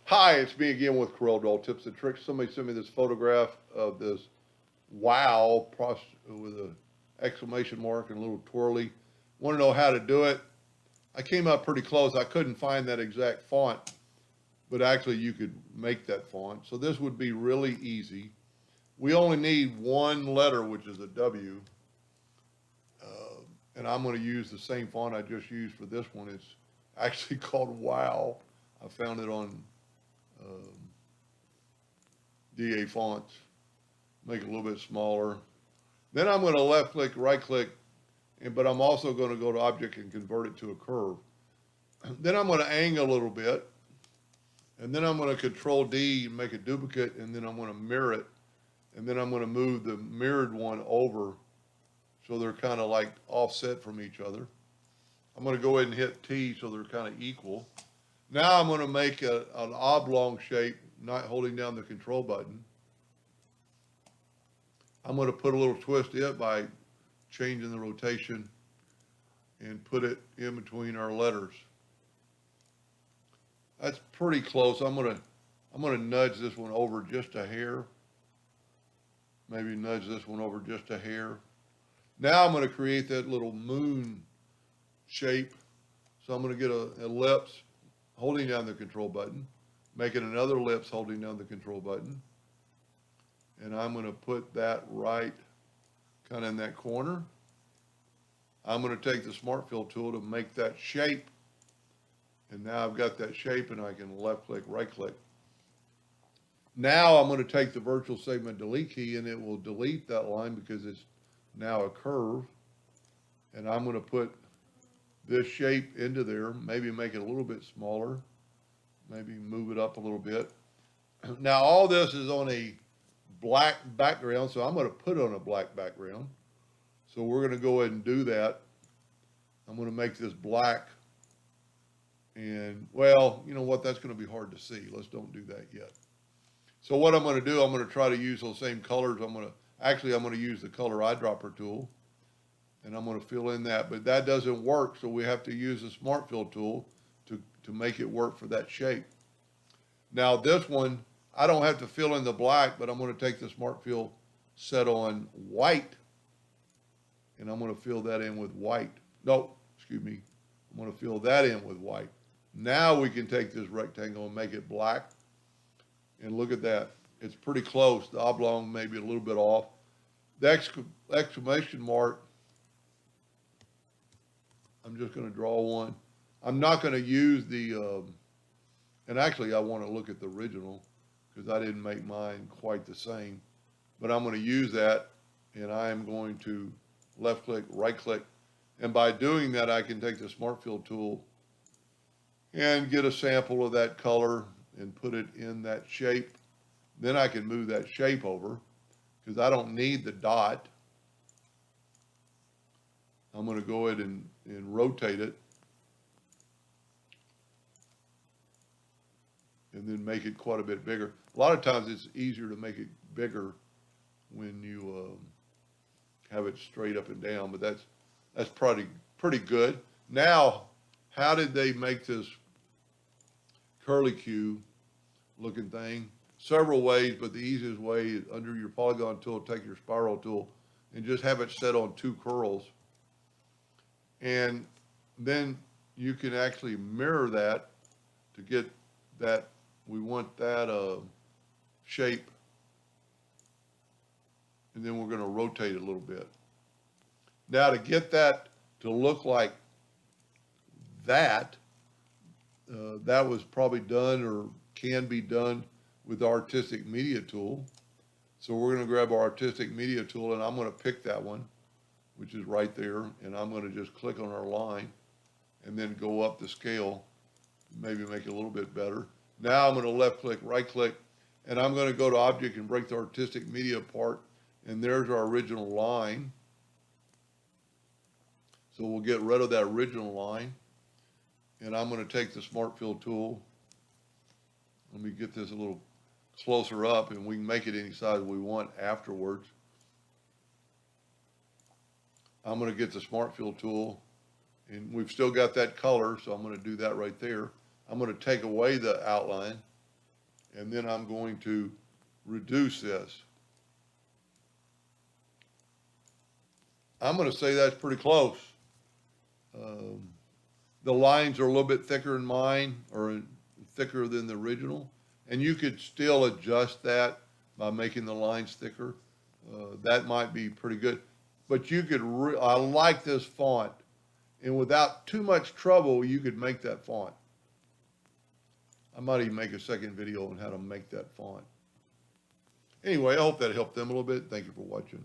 Hi, it's me again with Corel Draw Tips and Tricks. Somebody sent me this photograph of this wow with a exclamation mark and a little twirly. Want to know how to do it? I came up pretty close. I couldn't find that exact font, but actually you could make that font. So this would be really easy. We only need one letter, which is a W, uh, and I'm going to use the same font I just used for this one. It's actually called Wow. I found it on um, DA fonts. Make it a little bit smaller. Then I'm going to left click, right click, but I'm also going to go to object and convert it to a curve. Then I'm going to angle a little bit, and then I'm going to control D and make a duplicate, and then I'm going to mirror it, and then I'm going to move the mirrored one over so they're kind of like offset from each other. I'm going to go ahead and hit T so they're kind of equal. Now I'm going to make an oblong shape, not holding down the control button. I'm going to put a little twist in it by changing the rotation and put it in between our letters. That's pretty close. I'm going to nudge this one over just a hair. Maybe nudge this one over just a hair. Now I'm going to create that little moon shape. So I'm going to get an ellipse holding down the control button, making another ellipse holding down the control button. And I'm going to put that right kind of in that corner. I'm going to take the Smart Fill tool to make that shape. And now I've got that shape and I can left click, right click. Now I'm going to take the virtual segment delete key and it will delete that line because it's now a curve. And I'm going to put this shape into there, maybe make it a little bit smaller, maybe move it up a little bit. Now all this is on a black background, so I'm going to put it on a black background. So we're going to go ahead and do that. I'm going to make this black. And, well, you know what? That's going to be hard to see. Let's don't do that yet. So what I'm going to do, I'm going to try to use those same colors. I'm going to use the color eyedropper tool. And I'm going to fill in that. But that doesn't work, so we have to use the Smart Fill tool to make it work for that shape. Now this one, I don't have to fill in the black, but I'm going to take the Smart Fill set on white. And I'm going to fill that in with white. No, excuse me. I'm going to fill that in with white. Now we can take this rectangle and make it black. And look at that. It's pretty close. The oblong may be a little bit off. The exclamation mark, I'm just going to draw one. I'm not going to use the, and actually I want to look at the original because I didn't make mine quite the same. But I'm going to use that and I am going to left click, right click. And by doing that, I can take the Smart Fill tool and get a sample of that color and put it in that shape. Then I can move that shape over because I don't need the dot. I'm going to go ahead and rotate it and then make it quite a bit bigger. A lot of times it's easier to make it bigger when you have it straight up and down, but that's pretty good. Now, how did they make this curly Q looking thing? Several ways, but the easiest way is under your polygon tool, take your spiral tool and just have it set on 2 curls. And then you can actually mirror that to get that, we want that shape. And then we're going to rotate it a little bit. Now to get that to look like that, that was probably done or can be done with the artistic media tool. So we're going to grab our artistic media tool and I'm going to pick that one, which is right there. And I'm going to just click on our line and then go up the scale, maybe make it a little bit better. Now I'm going to left click, right click, and I'm going to go to object and break the artistic media apart. And there's our original line. So we'll get rid of that original line. And I'm going to take the Smart Fill tool. Let me get this a little closer up and we can make it any size we want afterwards. I'm going to get the Smart Fill tool and we've still got that color, so I'm going to do that right there. I'm going to take away the outline And then I'm going to reduce this. I'm going to say that's pretty close. The lines are a little bit thicker in mine, or thicker than the original. And you could still adjust that by making the lines thicker. That might be pretty good. But you could, I like this font. And without too much trouble, you could make that font. I might even make a second video on how to make that font. Anyway, I hope that helped them a little bit. Thank you for watching.